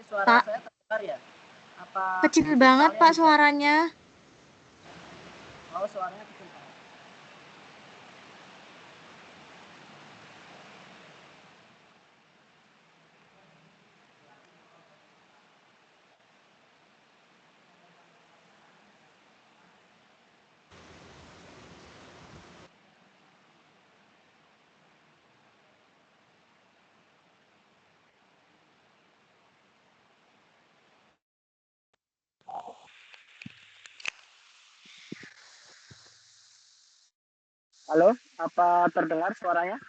suara Pak, saya terdengar ya? Apa kecil banget sinyalnya Pak bisa? suaranya. Oh, suaranya kecil banget. Halo, apa terdengar suaranya?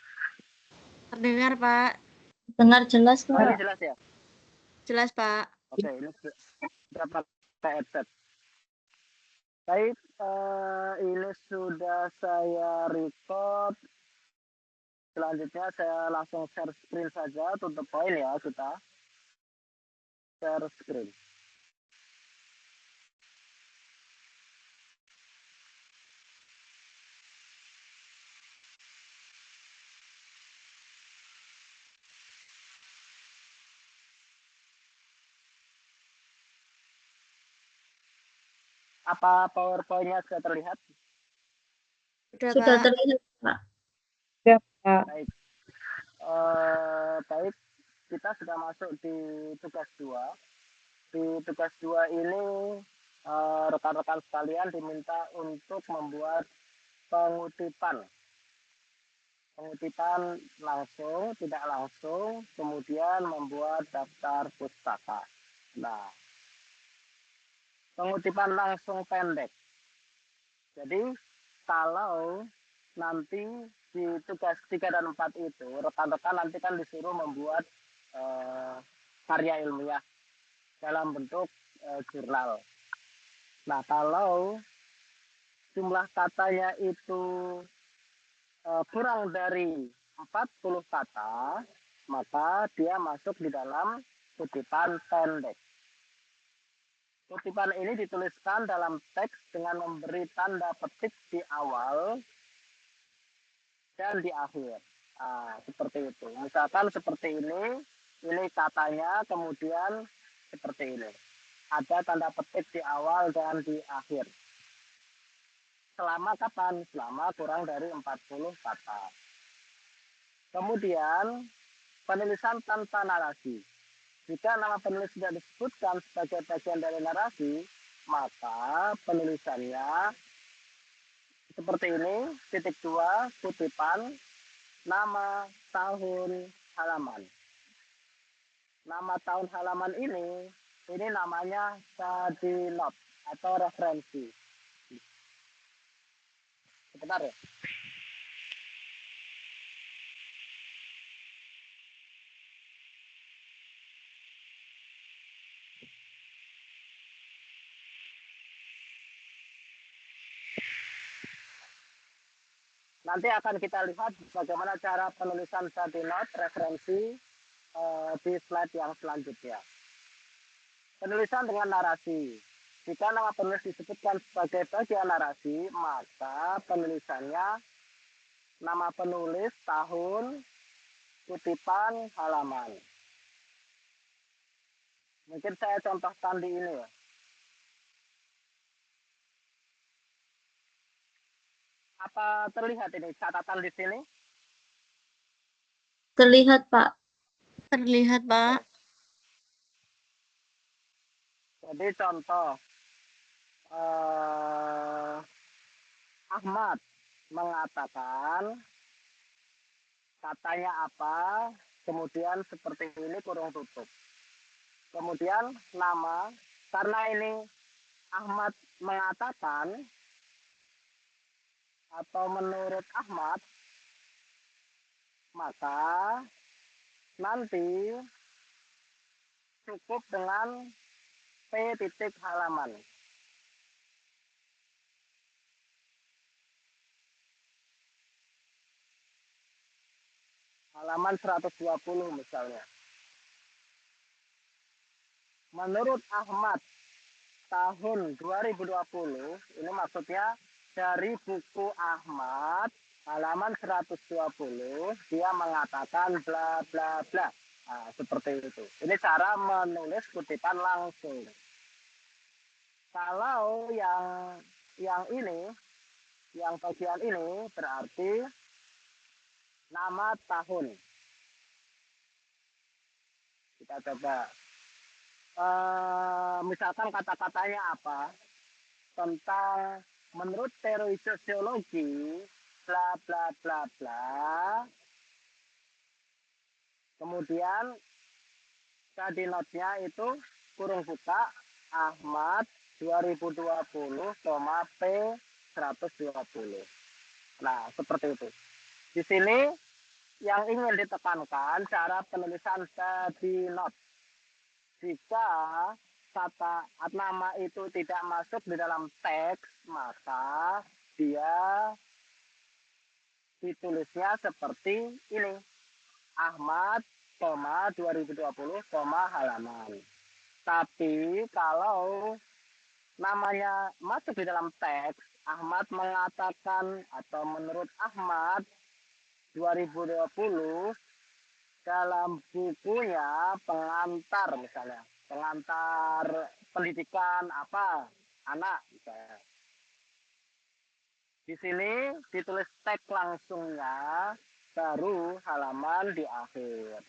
Terdengar Pak. Dengar jelas, Oh, ini Pak. jelas ya? Jelas Pak. Oke, ini sudah pakai headset. Baik, ini sudah saya record. Selanjutnya saya langsung share screen saja, tutup poin ya kita. Share screen. Apa PowerPoint-nya sudah terlihat? Sudah Pak. terlihat, Pak. Baik. Baik, kita sudah masuk di tugas 2. Di tugas 2 ini rekan-rekan sekalian diminta untuk membuat pengutipan langsung, tidak langsung, kemudian membuat daftar pustaka. Nah, pengutipan langsung pendek. Jadi, kalau nanti di tugas 3 dan 4 itu, rekan-rekan nanti kan disuruh membuat karya ilmiah dalam bentuk jurnal. Nah, kalau jumlah katanya itu kurang dari 40 kata, maka dia masuk di dalam kutipan pendek. Kutipan ini dituliskan dalam teks dengan memberi tanda petik di awal dan di akhir. Nah, seperti itu. Misalkan seperti ini katanya, kemudian seperti ini. Ada tanda petik di awal dan di akhir. Selama kapan? Selama kurang dari 40 kata. Kemudian, penulisan tanpa narasi. Jika nama penulis tidak disebutkan sebagai bagian dari narasi, maka penulisannya seperti ini, titik 2, kutipan, nama, tahun, halaman. Nama tahun halaman ini namanya study note atau referensi. Sebentar ya. Nanti akan kita lihat bagaimana cara penulisan study note, referensi di slide yang selanjutnya. Penulisan dengan narasi. Jika nama penulis disebutkan sebagai bagian narasi, maka penulisannya nama penulis, tahun, kutipan, halaman. Mungkin saya contohkan di ini ya. Apa terlihat ini catatan di sini? Terlihat, Pak. Terlihat Pak. Jadi contoh, Ahmad mengatakan katanya apa, kemudian seperti ini kurung tutup. Kemudian nama, karena ini Ahmad mengatakan atau menurut Ahmad, maka nanti cukup dengan P titik halaman. Halaman 120 misalnya. Menurut Ahmad tahun 2020, ini maksudnya dari buku Ahmad halaman 120, dia mengatakan bla bla bla. Nah, seperti itu. Ini cara menulis kutipan langsung. Kalau yang ini, yang bagian ini berarti nama tahun. Kita coba. Misalkan kata-katanya apa? Tentang menurut teori sosiologi, bla bla bla bla. Kemudian tadi notnya itu kurung buka Ahmad 2020, P 120. Nah, seperti itu. Di sini yang ingin ditekankan cara penulisan tadi not. Jika kata nama itu tidak masuk di dalam teks, maka dia ditulisnya seperti ini. Ahmad, 2020, halaman. Tapi kalau namanya masuk di dalam teks, Ahmad mengatakan atau menurut Ahmad 2020 dalam bukunya pengantar misalnya, pengantar pendidikan apa anak misalnya. Di sini ditulis teks langsungnya, baru halaman di akhir.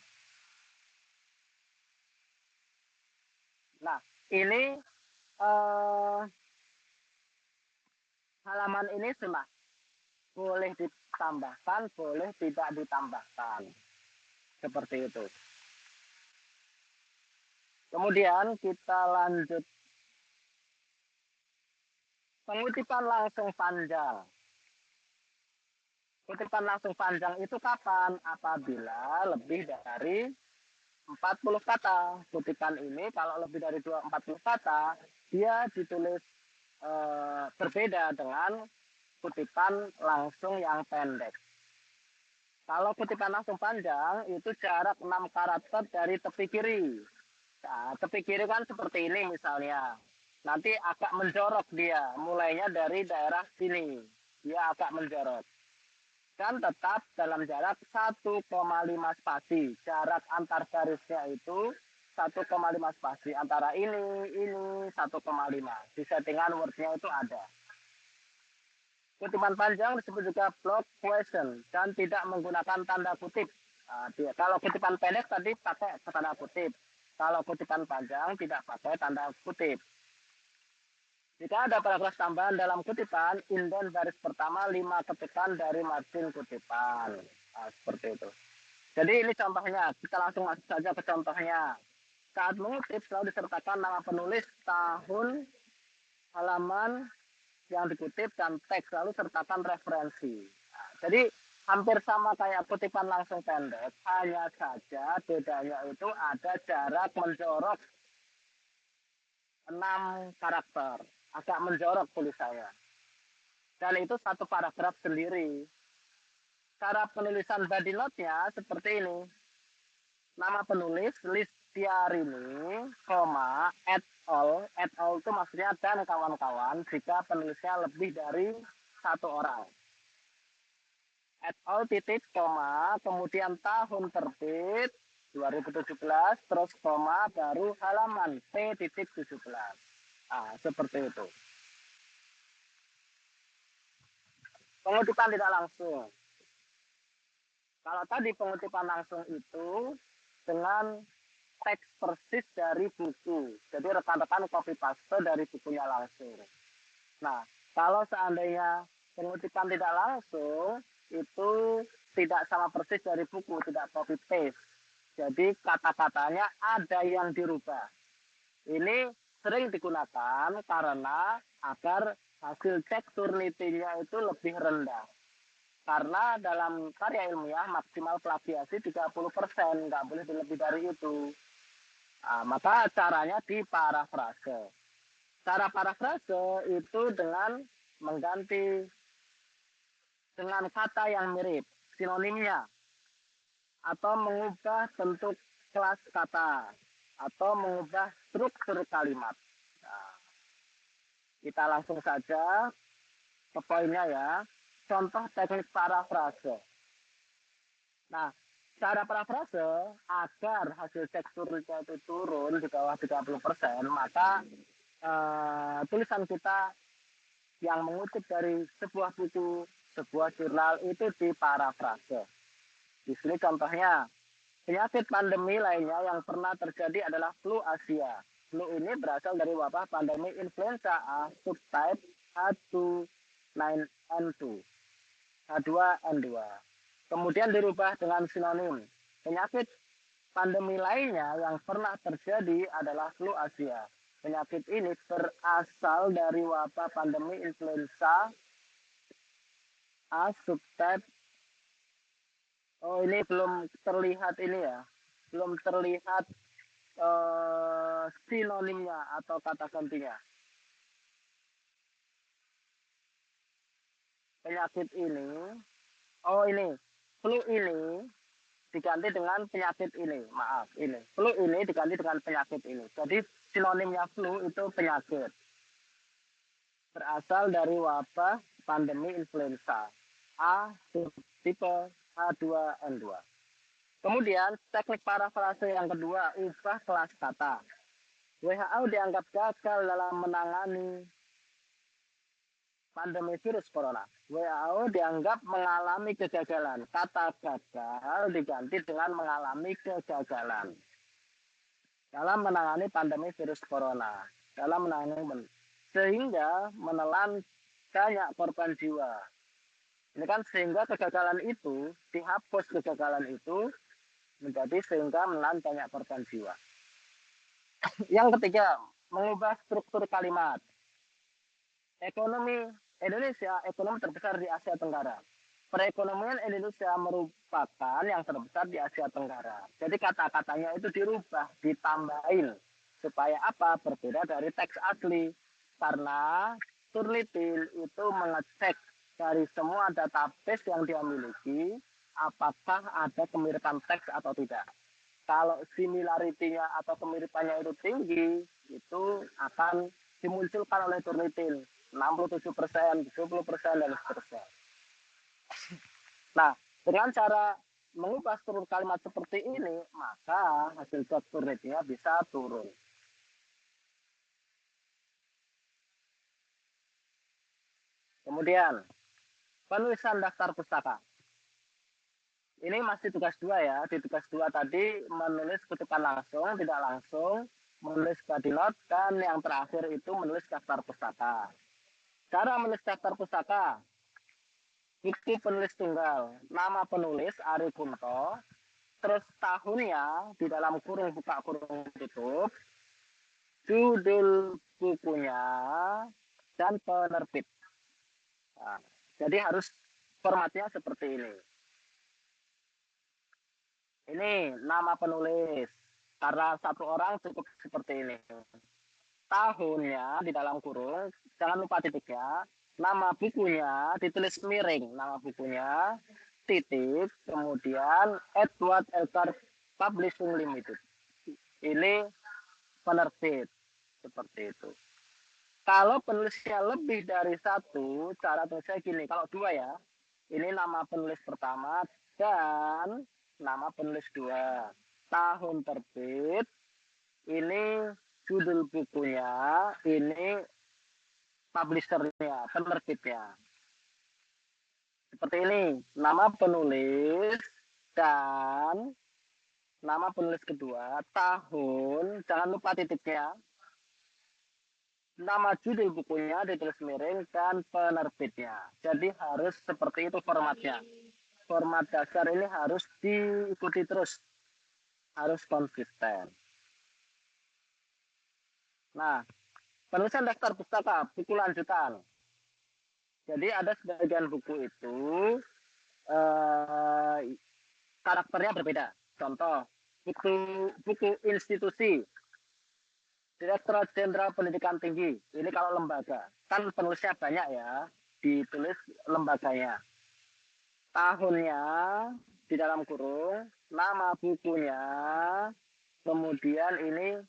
Nah, ini halaman ini cuma boleh ditambahkan, boleh tidak ditambahkan. Seperti itu. Kemudian kita lanjut. Pengutipan langsung panjang. Kutipan langsung panjang itu kapan? Apabila lebih dari 40 kata. Kutipan ini kalau lebih dari 40 kata, dia ditulis berbeda dengan kutipan langsung yang pendek. Kalau kutipan langsung panjang, itu jarak 6 karakter dari tepi kiri. Nah, tepi kiri kan seperti ini misalnya. Nanti agak menjorok dia, mulainya dari daerah sini. Dia agak menjorok. Dan tetap dalam jarak 1,5 spasi. Jarak antar garisnya itu 1,5 spasi. Antara ini 1,5. Di settingan wordnya itu ada. Kutipan panjang disebut juga block question dan tidak menggunakan tanda kutip. Nah, kalau kutipan pendek tadi pakai tanda kutip. Kalau kutipan panjang tidak pakai tanda kutip. Jika ada paragraf tambahan dalam kutipan, indent baris pertama 5 ketikan dari margin kutipan. Nah, seperti itu. Jadi ini contohnya, kita langsung masuk saja ke contohnya. Saat mengutip selalu disertakan nama penulis, tahun, halaman yang dikutip, dan teks, lalu sertakan referensi. Nah, jadi hampir sama kayak kutipan langsung pendek, hanya saja bedanya itu ada jarak menjorok 6 karakter. Agak menjorok tulisannya. Dan itu satu paragraf sendiri. Cara penulisan body note-nya seperti ini. Nama penulis Listiarini, et al. Et al itu maksudnya dan kawan-kawan jika penulisnya lebih dari 1 orang. Et al titik, kemudian tahun terbit 2017, terus baru halaman P titik 17. Nah, seperti itu. Pengutipan tidak langsung. Kalau tadi pengutipan langsung itu dengan teks persis dari buku. Jadi rekan-rekan copy paste dari bukunya langsung. Nah, kalau seandainya pengutipan tidak langsung, itu tidak sama persis dari buku, tidak copy paste. Jadi kata-katanya ada yang dirubah. Ini sering digunakan karena agar hasil cek Turnitin-nya itu lebih rendah. Karena dalam karya ilmiah maksimal plagiasi 30%, nggak boleh lebih dari itu. Nah, maka caranya di parafrase. Cara parafrase itu dengan mengganti dengan kata yang mirip, sinonimnya, atau mengubah bentuk kelas kata, atau mengubah struktur kalimat. Nah, kita langsung saja ke poinnya ya. Contoh teknik parafrase. Nah, cara parafrase agar hasil teksturnya itu turun di bawah 30%, maka tulisan kita yang mengutip dari sebuah buku, sebuah jurnal itu diparafrase. Di sini contohnya, penyakit pandemi lainnya yang pernah terjadi adalah flu Asia. Flu ini berasal dari wabah pandemi influenza A subtype H2N2. H2N2. Kemudian dirubah dengan sinonim. Penyakit pandemi lainnya yang pernah terjadi adalah flu Asia. Penyakit ini berasal dari wabah pandemi influenza A subtype. Oh, ini belum terlihat ini ya. Belum terlihat sinonimnya atau kata gantinya. Penyakit ini, oh ini, flu ini diganti dengan penyakit ini. Maaf, ini. Flu ini diganti dengan penyakit ini. Jadi sinonimnya flu itu penyakit. Berasal dari wabah pandemi influenza A tipe H2N2. Kemudian teknik parafrase yang kedua, ubah kelas kata. WHO dianggap gagal dalam menangani pandemi virus corona. WHO dianggap mengalami kegagalan. Kata gagal diganti dengan mengalami kegagalan dalam menangani pandemi virus corona. Sehingga menelan banyak korban jiwa. Ini kan sehingga kegagalan itu, dihapus kegagalan itu, menjadi sehingga menelan banyak korban jiwa. Yang ketiga, mengubah struktur kalimat. Ekonomi Indonesia, ekonomi terbesar di Asia Tenggara. Perekonomian Indonesia merupakan yang terbesar di Asia Tenggara. Jadi kata-katanya itu dirubah, ditambahin. Supaya apa? Berbeda dari teks asli. Karena Turnitin itu mengecek dari semua database yang dia miliki, apakah ada kemiripan teks atau tidak. Kalau similarity-nya atau kemiripannya itu tinggi, itu akan dimunculkan oleh Turnitin. 67%, 70%, dan seterusnya. Nah, dengan cara mengubah struktur kalimat seperti ini, maka hasil Turnitinnya bisa turun. Kemudian, penulisan daftar pustaka. Ini masih tugas 2 ya. Di tugas 2 tadi menulis kutipan langsung, tidak langsung, menulis body note, dan yang terakhir itu menulis daftar pustaka. Cara menulis daftar pustaka, buku penulis tunggal, nama penulis Ari Kunto, terus tahunnya di dalam kurung buka kurung tutup, judul bukunya, dan penerbit. Nah, jadi harus formatnya seperti ini. Ini nama penulis, karena satu orang cukup seperti ini. Tahunnya di dalam kurung, jangan lupa titiknya. Nama bukunya ditulis miring, nama bukunya, titik, kemudian Edward Elgar Publishing Limited. Ini penerbit, seperti itu. Kalau penulisnya lebih dari satu, cara tulisnya gini, kalau dua ya, ini nama penulis pertama dan nama penulis dua. Tahun terbit, ini judul bukunya, ini publishernya, penerbitnya. Seperti ini, nama penulis dan nama penulis kedua, tahun, jangan lupa titiknya, nama judul bukunya ditulis miring dan penerbitnya. Jadi harus seperti itu formatnya. Format dasar ini harus diikuti terus, harus konsisten. Nah, penulisan daftar pustaka, buku lanjutan. Jadi ada sebagian buku itu karakternya berbeda. Contoh, buku institusi, Direktorat Jenderal Pendidikan Tinggi. Ini kalau lembaga. Kan penulisnya banyak ya, ditulis lembaganya. Tahunnya di dalam kurung, nama bukunya, kemudian ini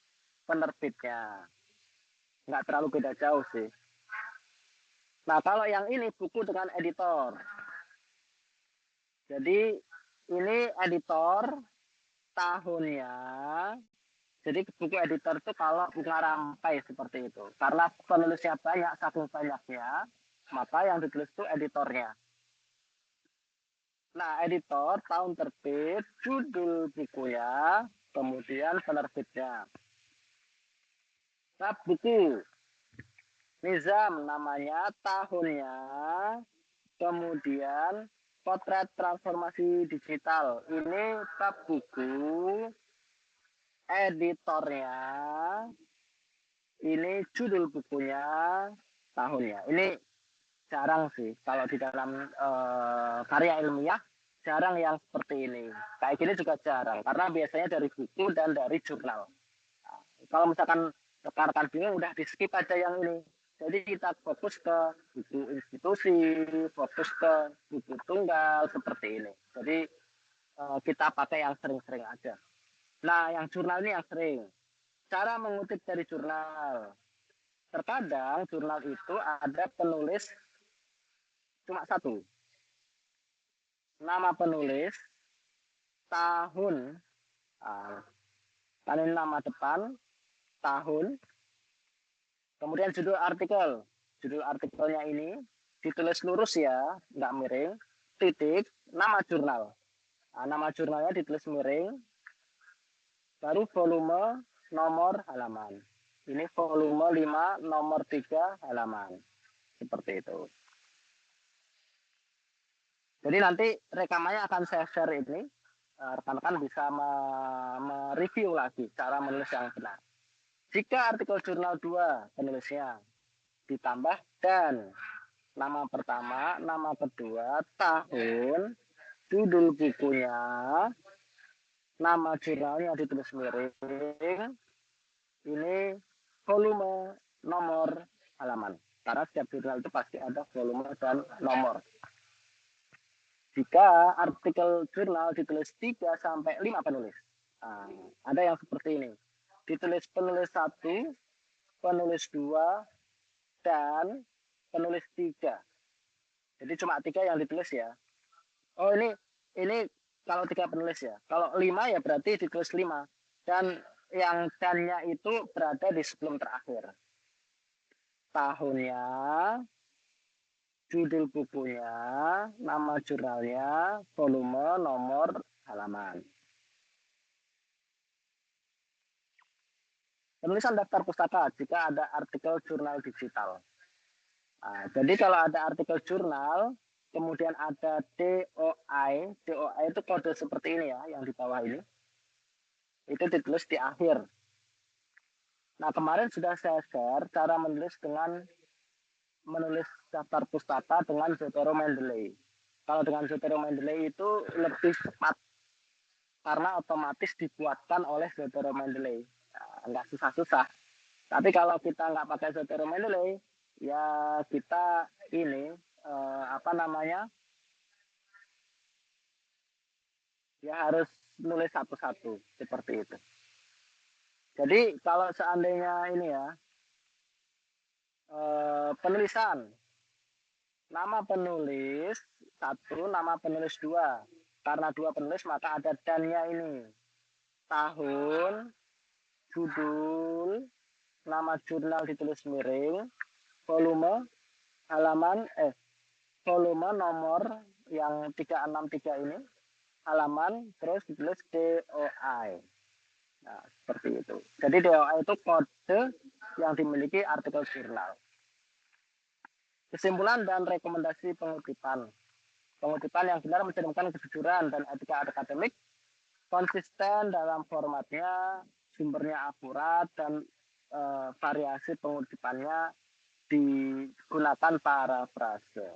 penerbitnya. Nggak terlalu beda jauh sih. Nah, kalau yang ini buku dengan editor. Jadi ini editor tahunnya. Jadi buku editor itu kalau bunga rampai seperti itu. Karena penulisnya banyak, saking banyaknya, maka yang ditulis itu editornya. Nah, editor, tahun terbit, judul bukunya, kemudian penerbitnya. Nah, buku. Nizam namanya, tahunnya, kemudian potret transformasi digital. Ini bab buku, editornya, ini judul bukunya, tahunnya. Ini jarang sih kalau di dalam karya ilmiah, jarang yang seperti ini. Kayak gini juga jarang karena biasanya dari buku dan dari jurnal. Nah, kalau misalkan rekan-rekan bingung udah di skip aja yang ini. Jadi kita fokus ke buku institusi, fokus ke buku tunggal seperti ini. Jadi kita pakai yang sering-sering aja. Nah, yang jurnal ini yang sering. Cara mengutip dari jurnal. Terkadang jurnal itu ada penulis cuma satu. Nama penulis, tahun, ini nama depan, tahun, kemudian judul artikel. Judul artikelnya ini ditulis lurus ya, nggak miring, titik, nama jurnal. Nah, nama jurnalnya ditulis miring, baru volume, nomor, halaman. Ini volume 5, nomor 3, halaman. Seperti itu. Jadi nanti rekamannya akan saya share ini. Rekan-rekan bisa mereview lagi cara menulis yang benar. Jika artikel jurnal 2 penulisnya ditambah dan nama pertama, nama kedua, tahun, judul bukunya, nama jurnalnya ditulis miring, ini volume, nomor, halaman. Karena setiap jurnal itu pasti ada volume dan nomor. Jika artikel jurnal ditulis 3 sampai 5 penulis. Nah, ada yang seperti ini. Ditulis penulis 1, penulis 2, dan penulis 3. Jadi cuma 3 yang ditulis ya. Oh ini kalau 3 penulis ya. Kalau 5 ya berarti ditulis 5. Dan yang dannya itu berada di sebelum terakhir. Tahunnya, judul bukunya, nama jurnalnya, volume, nomor, halaman. Penulisan daftar pustaka jika ada artikel jurnal digital. Nah, jadi kalau ada artikel jurnal, kemudian ada DOI, DOI itu kode seperti ini ya, yang di bawah ini. Itu ditulis di akhir. Nah, kemarin sudah saya share cara menulis dengan menulis daftar pustaka dengan Zotero Mendeley. Kalau dengan Zotero Mendeley itu lebih cepat karena otomatis dibuatkan oleh Zotero Mendeley. Nah, nggak susah-susah. Tapi kalau kita nggak pakai Zotero Mendeley, ya kita ini ya harus nulis satu-satu seperti itu. Jadi kalau seandainya ini ya penulisan nama penulis 1, nama penulis 2. Karena 2 penulis maka ada dannya ini. Tahun, judul, nama jurnal ditulis miring, volume, halaman, volume nomor yang 363 ini, halaman, terus ditulis DOI. Nah, seperti itu. Jadi DOI itu kode yang dimiliki artikel jurnal. Kesimpulan dan rekomendasi pengutipan. Pengutipan yang benar mencerminkan kejujuran dan etika akademik, konsisten dalam formatnya, sumbernya akurat, dan variasi pengutipannya digunakan parafrase.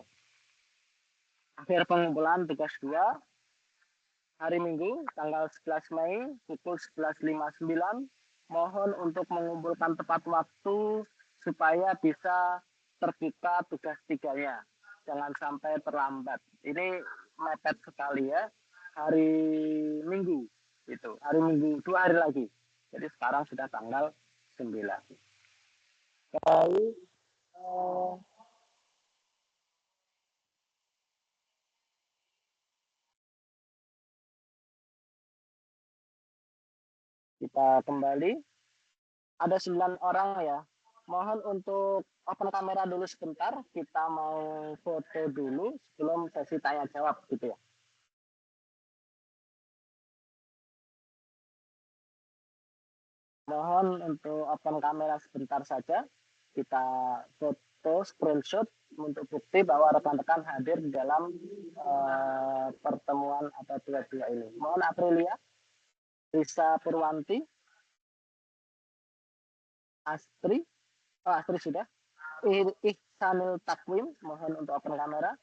Akhir pengumpulan tugas 2, hari Minggu, tanggal 11 Mei, pukul 11.59. Mohon untuk mengumpulkan tepat waktu supaya bisa terbuka tugas 3-nya. Jangan sampai terlambat. Ini mepet sekali ya. Hari Minggu itu. Hari Minggu 2 hari lagi. Jadi sekarang sudah tanggal 9. Baik. Kita kembali. Ada 9 orang ya. Mohon untuk open kamera dulu sebentar. Kita mau foto dulu sebelum sesi tanya jawab gitu ya. Mohon untuk open kamera sebentar saja. Kita foto screenshot untuk bukti bahwa rekan-rekan hadir di dalam pertemuan atau dua ini. Mohon Aprilia, Risa Purwanti, Astri, Astri sudah. Ihsanul Takwim, mohon untuk open kamera.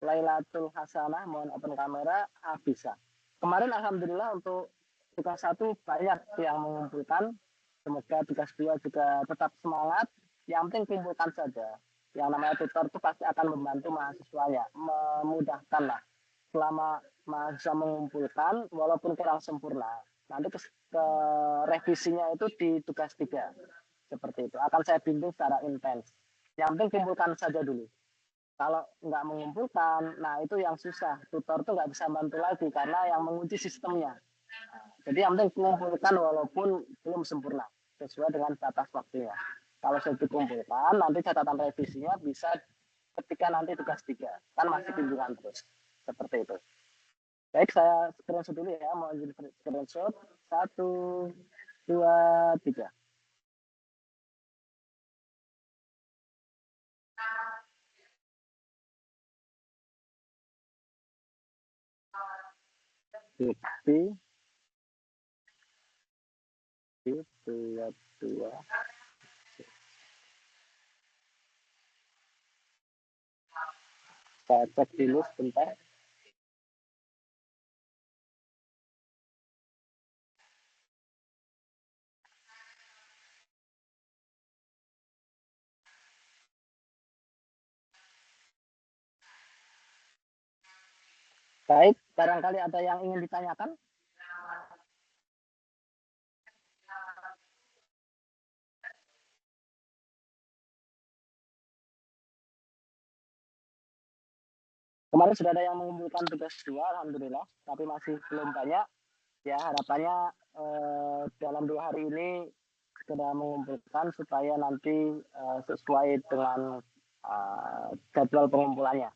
Lailatul Hasanah, mohon open kamera. Bisa. Kemarin alhamdulillah untuk tugas 1 banyak yang mengumpulkan. Semoga tugas 2 juga tetap semangat. Yang penting kumpulkan saja. Yang namanya tutor itu pasti akan membantu mahasiswanya, memudahkan lah. Selama mahasiswa mengumpulkan, walaupun kurang sempurna, nanti ke revisinya itu di tugas 3. Seperti itu. Akan saya bimbing secara intens. Yang penting kumpulkan saja dulu. Kalau nggak mengumpulkan, nah itu yang susah. Tutor tuh nggak bisa bantu lagi karena yang mengunci sistemnya. Jadi yang penting mengumpulkan walaupun belum sempurna sesuai dengan batas waktunya. Kalau sudah dikumpulkan, nanti catatan revisinya bisa ketika nanti tugas 3. Kan masih bimbingan terus. Seperti itu. Baik, saya screenshot dulu ya. Mau jadi screenshot. 1, 2, 3. Bukti 22. Saya cek dulu sebentar. Baik, barangkali ada yang ingin ditanyakan? Kemarin sudah ada yang mengumpulkan tugas 2, alhamdulillah, tapi masih belum banyak. Ya, harapannya dalam 2 hari ini segera mengumpulkan supaya nanti sesuai dengan jadwal pengumpulannya.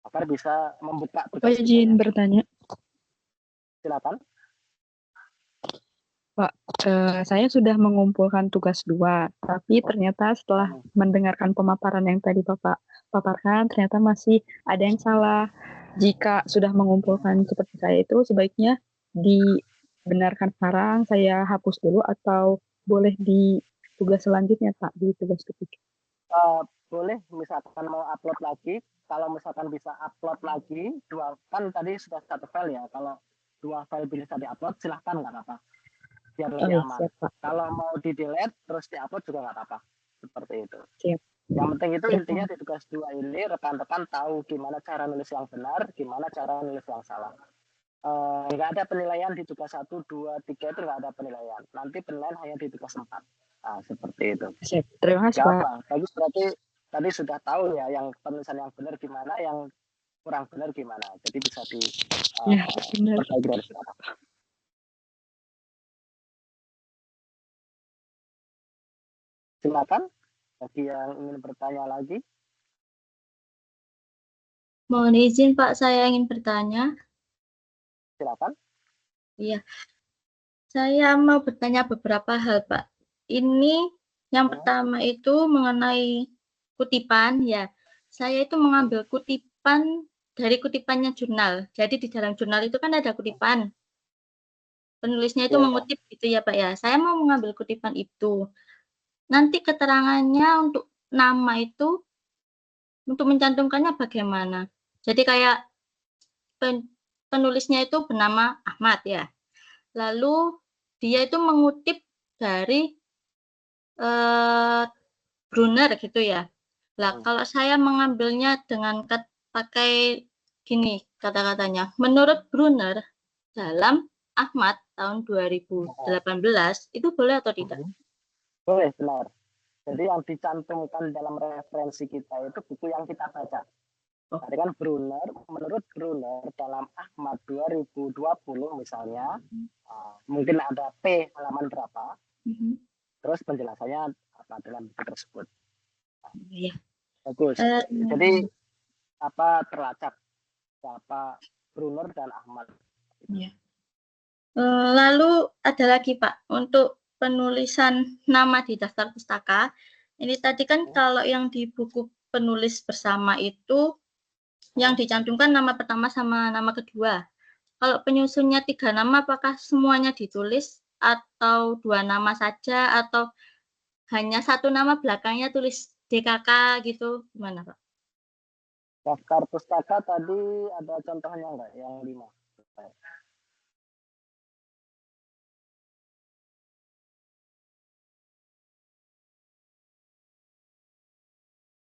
Agar bisa membuka tugas. Pak izin bertanya. Silakan. Pak, saya sudah mengumpulkan tugas 2, tapi ternyata setelah mendengarkan pemaparan yang tadi Bapak paparkan, ternyata masih ada yang salah. Jika sudah mengumpulkan seperti saya itu, sebaiknya dibenarkan sekarang, saya hapus dulu, atau boleh di tugas selanjutnya, Pak, di tugas ketiga? Boleh, misalkan mau upload lagi, kalau misalkan bisa upload lagi, 2, kan tadi sudah 1 file ya, kalau 2 file bisa di-upload, silahkan, nggak apa-apa. Biar lebih aman. Siap, Pak. Kalau mau di-delete, terus di-upload juga nggak apa-apa. Seperti itu. Siap. Yang penting itu intinya di tugas 2 ini, rekan-rekan tahu gimana cara nulis yang benar, gimana cara nulis yang salah. Nggak ada penilaian di tugas 1, 2, 3 itu nggak ada penilaian. Nanti penilaian hanya di tugas 4. Nah, seperti itu. Siap. Terima kasih, Pak. Bagus, berarti tadi sudah tahu ya yang penulisan yang benar gimana, yang kurang benar gimana. Jadi bisa diperbaiki dari sekarang. Silakan bagi yang ingin bertanya lagi. Mohon izin Pak, saya ingin bertanya. Silakan. Iya. Saya mau bertanya beberapa hal, Pak. Ini yang pertama itu mengenai kutipan ya. Saya itu mengambil kutipan dari kutipannya jurnal. Jadi di dalam jurnal itu kan ada kutipan. Penulisnya itu mengutip gitu ya, Pak ya. Saya mau mengambil kutipan itu. Nanti keterangannya untuk nama itu, untuk mencantumkannya bagaimana? Jadi kayak penulisnya itu bernama Ahmad ya. Lalu dia itu mengutip dari Brunner gitu ya. Lah kalau saya mengambilnya dengan pakai gini kata-katanya. Menurut Brunner dalam Ahmad tahun 2018 itu boleh atau tidak? Boleh, benar. Jadi yang dicantumkan dalam referensi kita itu buku yang kita baca. Oh. Tadi kan Brunner, menurut Brunner dalam Ahmad 2020 misalnya, mungkin ada P halaman berapa, terus penjelasannya apa dalam buku tersebut. Iya. Bagus. Jadi apa terlacak siapa Brunner dan Ahmad. Ya. Lalu ada lagi Pak, untuk penulisan nama di daftar pustaka. Ini tadi kan kalau yang di buku penulis bersama itu yang dicantumkan nama pertama sama nama kedua. Kalau penyusunnya 3 nama, apakah semuanya ditulis atau 2 nama saja atau hanya 1 nama belakangnya tulis DKK gitu, gimana Pak? Daftar pustaka tadi ada contohnya enggak yang 5?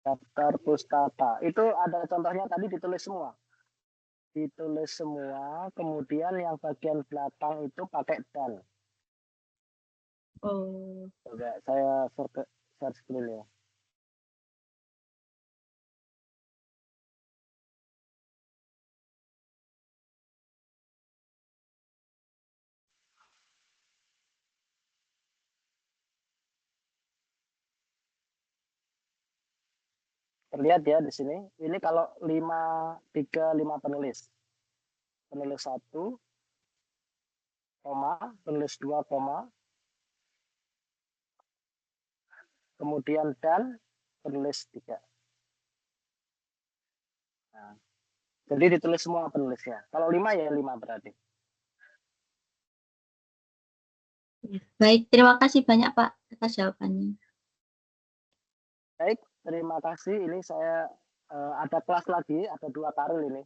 Daftar pustaka itu ada contohnya tadi ditulis semua. Ditulis semua, kemudian yang bagian belakang itu pakai dan. Oh. Coba saya search dulu ya. Terlihat ya di sini. Ini kalau 5 penulis. Penulis 1, koma, penulis 2, koma. Kemudian dan penulis 3. Nah, jadi ditulis semua penulisnya. Kalau 5 ya 5 berarti. Baik, terima kasih banyak Pak atas jawabannya. Baik, terima kasih. Ini saya ada kelas lagi, ada 2 karil ini.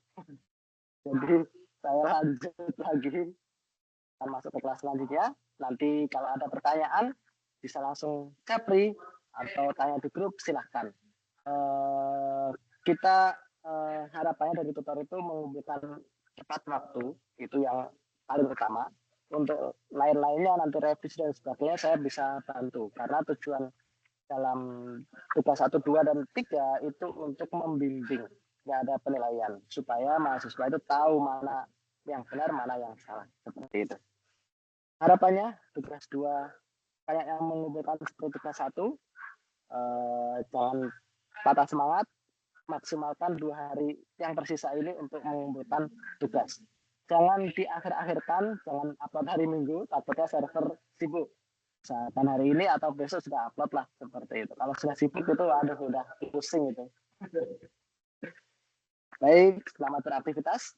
Jadi saya lanjut lagi. Akan masuk ke kelas selanjutnya. Nanti kalau ada pertanyaan bisa langsung japri atau tanya di grup, silahkan. Kita harapannya dari tutor itu mengumpulkan tepat waktu, itu yang paling utama. Untuk lain-lainnya nanti revisi dan sebagainya saya bisa bantu, karena tujuan dalam tugas 1, 2, dan 3 itu untuk membimbing, nggak ada penilaian, supaya mahasiswa itu tahu mana yang benar, mana yang salah, seperti itu. Harapannya tugas 2 kayak yang mengumpulkan seperti tugas 1, jangan patah semangat, maksimalkan 2 hari yang tersisa ini untuk mengumpulkan tugas. Jangan diakhir-akhirkan, jangan upload hari Minggu, takutnya server sibuk. Misalkan hari ini atau besok sudah upload lah, seperti itu. Kalau sudah sibuk itu, aduh, udah pusing itu. Baik, selamat beraktivitas.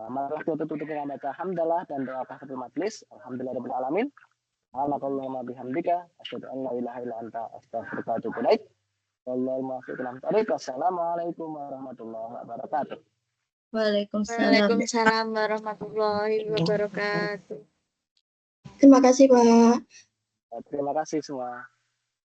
Marilah kita tutup dengan baca hamdalah dan doa kafatul majlis. Alhamdulillahirabbil alamin. Subhanakallahumma bihamdika asyhadu an la ilaha illa anta astaghfiruka wa atubu ilaik. Wassalamualaikum warahmatullahi wabarakatuh. Waalaikumsalam warahmatullahi wabarakatuh. Terima kasih Pak. Terima kasih semua.